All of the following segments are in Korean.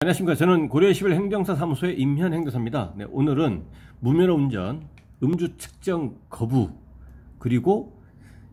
안녕하십니까. 저는 고려 11 행정사 사무소의 임현 행정사입니다. 네, 오늘은 무면허 운전, 음주 측정 거부, 그리고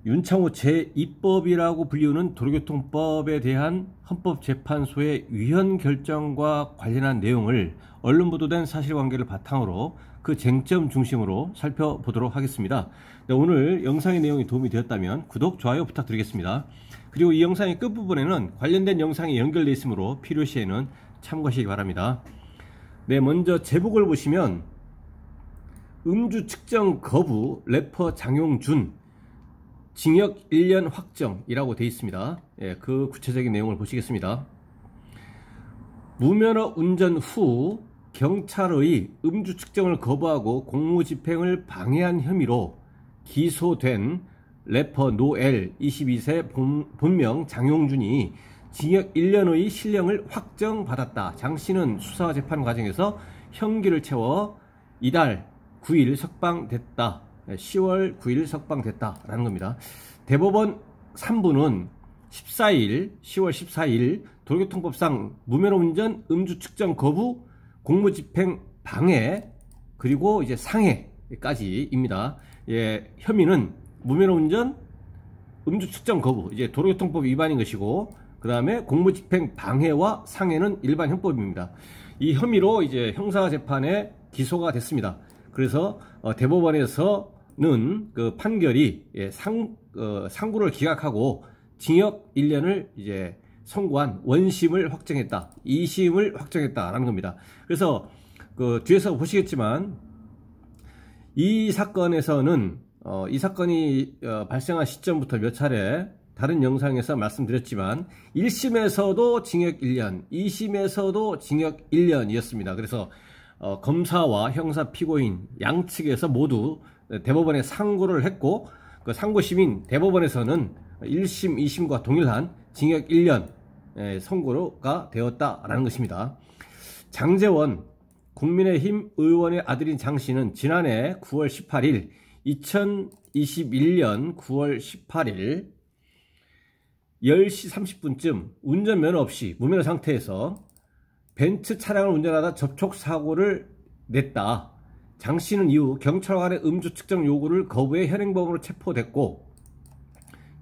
윤창호 제2법이라고 불리우는 도로교통법에 대한 헌법재판소의 위헌 결정과 관련한 내용을 언론 보도된 사실관계를 바탕으로 그 쟁점 중심으로 살펴보도록 하겠습니다. 네, 오늘 영상의 내용이 도움이 되었다면 구독, 좋아요 부탁드리겠습니다. 그리고 이 영상의 끝부분에는 관련된 영상이 연결되어 있으므로 필요시에는 참고하시기 바랍니다. 네, 먼저 제목을 보시면 음주 측정 거부 래퍼 장용준 징역 1년 확정이라고 되어 있습니다. 예, 그 구체적인 내용을 보시겠습니다. 무면허 운전 후 경찰의 음주 측정을 거부하고 공무집행을 방해한 혐의로 기소된 래퍼 노엘 22세 본명 장용준이 징역 1년의 실형을 확정받았다. 장 씨는 수사 재판 과정에서 형기를 채워 이달 9일 석방됐다. 10월 9일 석방됐다라는 겁니다. 대법원 3부는 10월 14일 도로교통법상 무면허 운전 음주 측정 거부 공무집행 방해 그리고 이제 상해까지입니다. 예, 혐의는 무면허 운전 음주 측정 거부 이제 도로교통법 위반인 것이고, 그 다음에 공무집행 방해와 상해는 일반 형법입니다. 이 혐의로 이제 형사재판에 기소가 됐습니다. 그래서 대법원에서는 그 판결이 상고를 기각하고 징역 1년을 이제 선고한 원심을 확정했다, 2심을 확정했다라는 겁니다. 그래서 그 뒤에서 보시겠지만 이 사건에서는 이 사건이 발생한 시점부터 몇 차례 다른 영상에서 말씀드렸지만 1심에서도 징역 1년, 2심에서도 징역 1년이었습니다. 그래서 검사와 형사 피고인 양측에서 모두 대법원에 상고를 했고, 그 상고심인 대법원에서는 1심, 2심과 동일한 징역 1년 선고가 되었다라는 것입니다. 장제원 국민의힘 의원의 아들인 장 씨는 지난해 9월 18일 2021년 9월 18일 10시 30분쯤 운전면허 없이 무면허 상태에서 벤츠 차량을 운전하다 접촉사고를 냈다. 장 씨는 이후 경찰관의 음주 측정 요구를 거부해 현행범으로 체포됐고,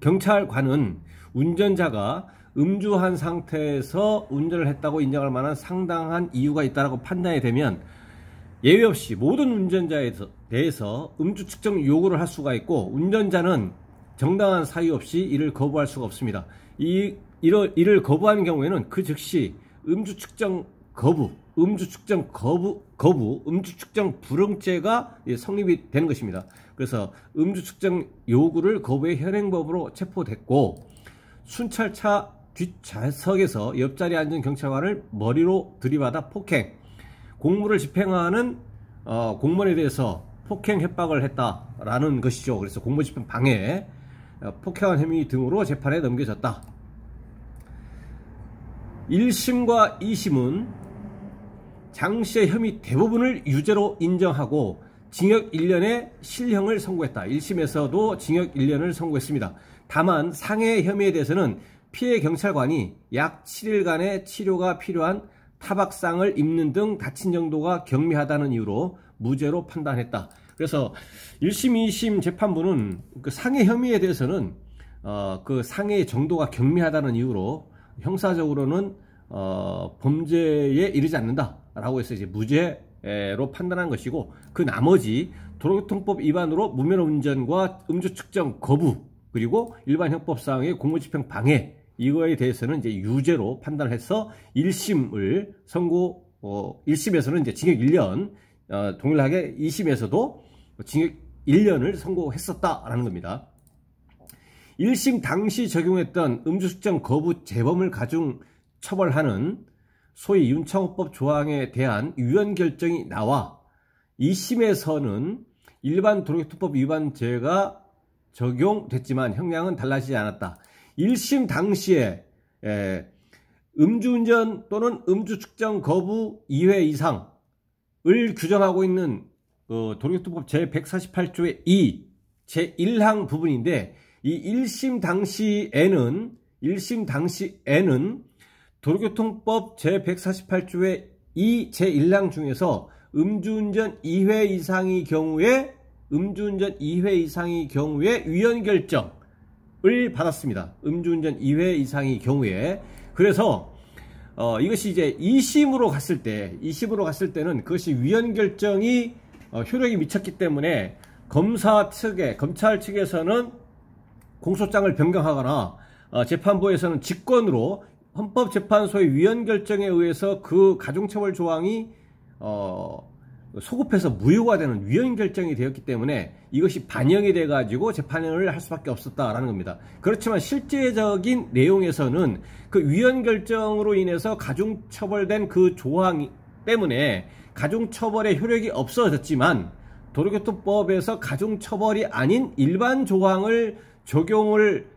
경찰관은 운전자가 음주한 상태에서 운전을 했다고 인정할 만한 상당한 이유가 있다고 판단이 되면 예외 없이 모든 운전자에 대해서 음주 측정 요구를 할 수가 있고, 운전자는 정당한 사유 없이 이를 거부할 수가 없습니다. 이를 거부하는 경우에는 그 즉시 음주 측정 불응죄가 성립이 되는 것입니다. 그래서 음주 측정 요구를 거부해 현행범으로 체포됐고, 순찰차 뒷좌석에서 옆자리에 앉은 경찰관을 머리로 들이받아 폭행, 공무를 집행하는 공무원에 대해서 폭행 협박을 했다라는 것이죠. 그래서 공무집행 방해, 폭행한 혐의 등으로 재판에 넘겨졌다. 1심과 2심은 장 씨의 혐의 대부분을 유죄로 인정하고 징역 1년의 실형을 선고했다. 1심에서도 징역 1년을 선고했습니다. 다만 상해 혐의에 대해서는 피해 경찰관이 약 7일간의 치료가 필요한 타박상을 입는 등 다친 정도가 경미하다는 이유로 무죄로 판단했다. 그래서 1심, 2심 재판부는 그 상해 혐의에 대해서는 그 상해의 정도가 경미하다는 이유로 형사적으로는 범죄에 이르지 않는다라고 해서 이제 무죄로 판단한 것이고, 그 나머지 도로교통법 위반으로 무면허 운전과 음주 측정 거부 그리고 일반 형법상의 공무집행 방해, 이거에 대해서는 이제 유죄로 판단을 해서 1심을 1심에서는 이제 징역 1년, 동일하게 2심에서도 징역 1년을 선고했었다라는 겁니다. 1심 당시 적용했던 음주 측정 거부 재범을 가중 처벌하는 소위 윤창호법 조항에 대한 위헌 결정이 나와 2심에서는 일반 도로교통법 위반죄가 적용됐지만 형량은 달라지지 않았다. 1심 당시에 음주운전 또는 음주 측정 거부 2회 이상을 규정하고 있는 도로교통법 제148조의 2 제1항 부분인데, 이 1심 당시에는 도로교통법 제148조의 이 제1항 중에서 음주운전 2회 이상의 경우에 위헌 결정을 받았습니다. 음주운전 2회 이상의 경우에. 그래서 이것이 이제 2심으로 갔을 때는 그것이 위헌 결정이 효력이 미쳤기 때문에 검찰 측에서는 공소장을 변경하거나 재판부에서는 직권으로 헌법재판소의 위헌 결정에 의해서 그 가중처벌 조항이 소급해서 무효가 되는 위헌 결정이 되었기 때문에 이것이 반영이 돼 가지고 재판을 할 수밖에 없었다라는 겁니다. 그렇지만 실제적인 내용에서는 그 위헌 결정으로 인해서 가중처벌된 그 조항 때문에 가중처벌의 효력이 없어졌지만 도로교통법에서 가중처벌이 아닌 일반 조항을 적용을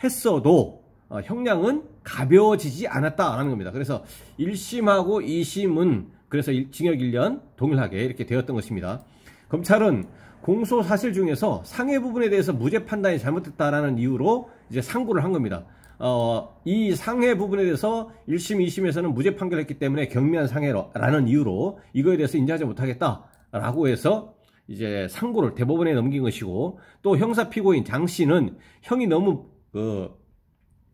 했어도 형량은 가벼워지지 않았다라는 겁니다. 그래서 1심하고 2심은 그래서 징역 1년 동일하게 이렇게 되었던 것입니다. 검찰은 공소 사실 중에서 상해 부분에 대해서 무죄 판단이 잘못됐다라는 이유로 이제 상고를 한 겁니다. 이 상해 부분에 대해서 1심, 2심에서는 무죄 판결했기 때문에 경미한 상해라는 이유로 이거에 대해서 인정하지 못하겠다라고 해서 이제 상고를 대법원에 넘긴 것이고, 또 형사 피고인 장 씨는 형이 너무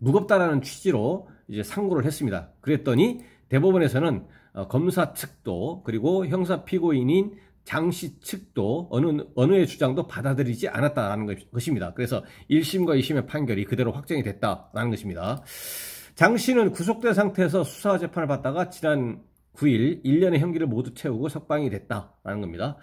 무겁다라는 취지로 이제 상고를 했습니다. 그랬더니 대법원에서는 검사 측도 그리고 형사 피고인인 장 씨 측도 어느의 주장도 받아들이지 않았다는 것입니다. 그래서 1심과 2심의 판결이 그대로 확정이 됐다는 것입니다. 장 씨는 구속된 상태에서 수사 재판을 받다가 지난 9일 1년의 형기를 모두 채우고 석방이 됐다는 겁니다.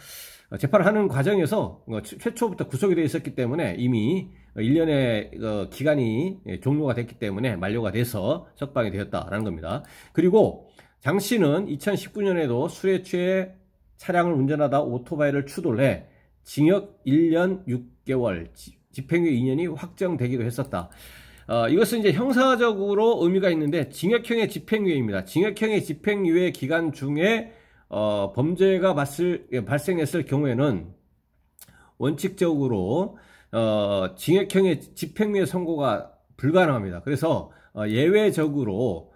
재판을 하는 과정에서 최초부터 구속이 되어 있었기 때문에 이미 1년의 기간이 종료가 됐기 때문에 만료가 돼서 석방이 되었다는 겁니다. 그리고 장 씨는 2019년에도 술에 취해 차량을 운전하다 오토바이를 추돌해 징역 1년 6개월, 집행유예 2년이 확정되기도 했었다. 이것은 이제 형사적으로 의미가 있는데 징역형의 집행유예입니다. 징역형의 집행유예 기간 중에 범죄가 발생했을 경우에는 원칙적으로 징역형의 집행유예 선고가 불가능합니다. 그래서 예외적으로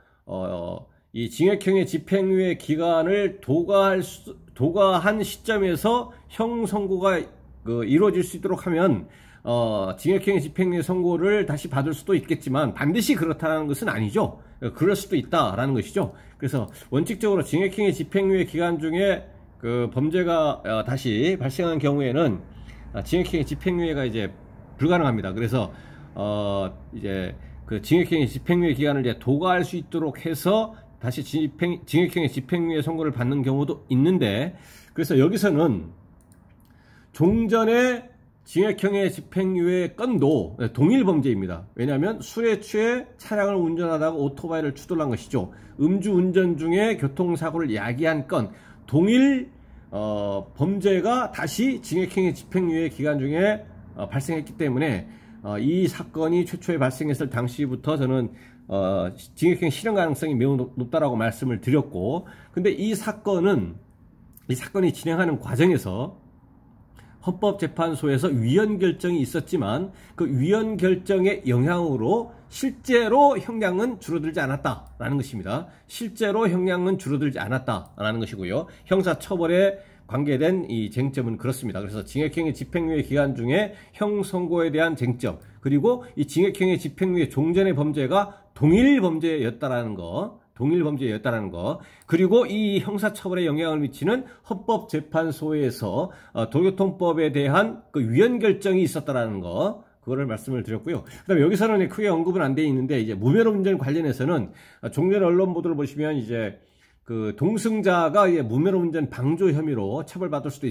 이 징역형의 집행유예 기간을 도과한 시점에서 형 선고가 이루어질 수 있도록 하면 징역형의 집행유예 선고를 다시 받을 수도 있겠지만 반드시 그렇다는 것은 아니죠. 그럴 수도 있다라는 것이죠. 그래서 원칙적으로 징역형의 집행유예 기간 중에 그 범죄가 다시 발생한 경우에는 징역형의 집행유예가 이제 불가능합니다. 그래서 이제 그 징역형의 집행유예 기간을 이제 도과할 수 있도록 해서 다시 징역형의 집행유예 선고를 받는 경우도 있는데, 그래서 여기서는 종전의 징역형의 집행유예 건도 동일 범죄입니다. 왜냐하면 술에 취해 차량을 운전하다가 오토바이를 추돌한 것이죠. 음주운전 중에 교통사고를 야기한 건 동일 범죄가 다시 징역형의 집행유예 기간 중에 발생했기 때문에 이 사건이 최초에 발생했을 당시부터 저는 징역형 실현 가능성이 매우 높다라고 말씀을 드렸고, 근데 이 사건이 진행하는 과정에서 헌법재판소에서 위헌 결정이 있었지만 그 위헌 결정의 영향으로 실제로 형량은 줄어들지 않았다라는 것입니다. 실제로 형량은 줄어들지 않았다라는 것이고요. 형사처벌에 관계된 이 쟁점은 그렇습니다. 그래서 징역형의 집행유예 기간 중에 형 선고에 대한 쟁점, 그리고 이 징역형의 집행유예 종전의 범죄가 동일 범죄였다라는 거, 그리고 이 형사처벌에 영향을 미치는 헌법재판소에서 도로교통법에 대한 그 위헌 결정이 있었다라는 거, 그거를 말씀을 드렸고요. 그다음에 여기서는 크게 언급은 안 돼 있는데, 이제 무면허 운전 관련해서는 종전 언론 보도를 보시면 이제 그 동승자가 무면허 운전 방조 혐의로 처벌받을 수도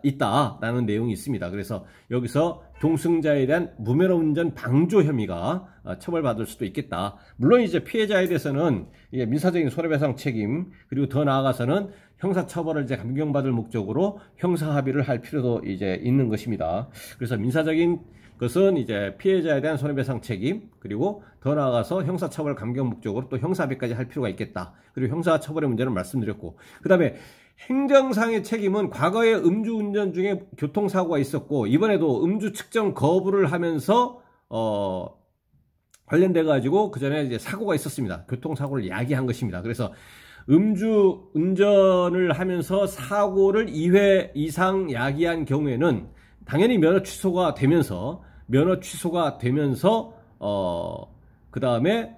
있다라는 내용이 있습니다. 그래서 여기서 동승자에 대한 무면허 운전 방조 혐의가 처벌받을 수도 있겠다. 물론 이제 피해자에 대해서는 민사적인 손해배상 책임, 그리고 더 나아가서는 형사처벌을 이제 감경받을 목적으로 형사합의를 할 필요도 이제 있는 것입니다. 그래서 민사적인 것은 이제 피해자에 대한 손해배상 책임, 그리고 더 나아가서 형사처벌 감경 목적으로 또 형사합의까지 할 필요가 있겠다. 그리고 형사처벌의 문제는 말씀드렸고, 그 다음에 행정상의 책임은 과거에 음주운전 중에 교통사고가 있었고 이번에도 음주 측정 거부를 하면서 관련돼 가지고 그 전에 이제 사고가 있었습니다. 교통사고를 야기한 것입니다. 그래서 음주 운전을 하면서 사고를 2회 이상 야기한 경우에는 당연히 면허 취소가 되면서 그 다음에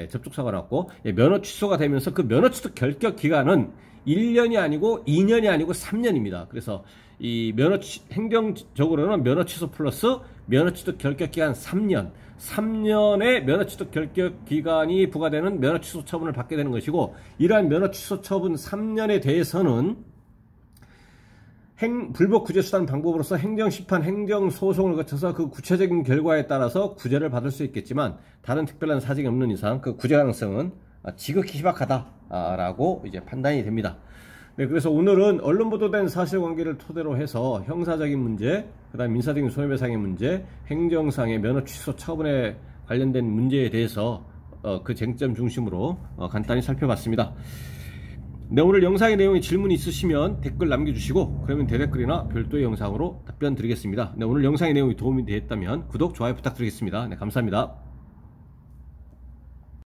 접촉사고가 났고 면허 취소가 되면서 그 면허 취소 결격 기간은 1년이 아니고 2년이 아니고 3년입니다. 그래서 이 행정적으로는 면허 취소 플러스 면허 취소 결격 기간 3년의 면허 취소 결격 기간이 부과되는 면허 취소 처분을 받게 되는 것이고, 이러한 면허 취소 처분 3년에 대해서는 불법 구제 수단 방법으로서 행정심판, 행정소송을 거쳐서 그 구체적인 결과에 따라서 구제를 받을 수 있겠지만, 다른 특별한 사정이 없는 이상 그 구제 가능성은 지극히 희박하다라고 이제 판단이 됩니다. 네, 그래서 오늘은 언론 보도된 사실관계를 토대로 해서 형사적인 문제, 그다음 민사적인 손해배상의 문제, 행정상의 면허 취소 처분에 관련된 문제에 대해서 그 쟁점 중심으로 간단히 살펴봤습니다. 네, 오늘 영상의 내용에 질문이 있으시면 댓글 남겨주시고, 그러면 대댓글이나 별도의 영상으로 답변 드리겠습니다. 네, 오늘 영상의 내용이 도움이 되었다면 구독, 좋아요 부탁드리겠습니다. 네, 감사합니다.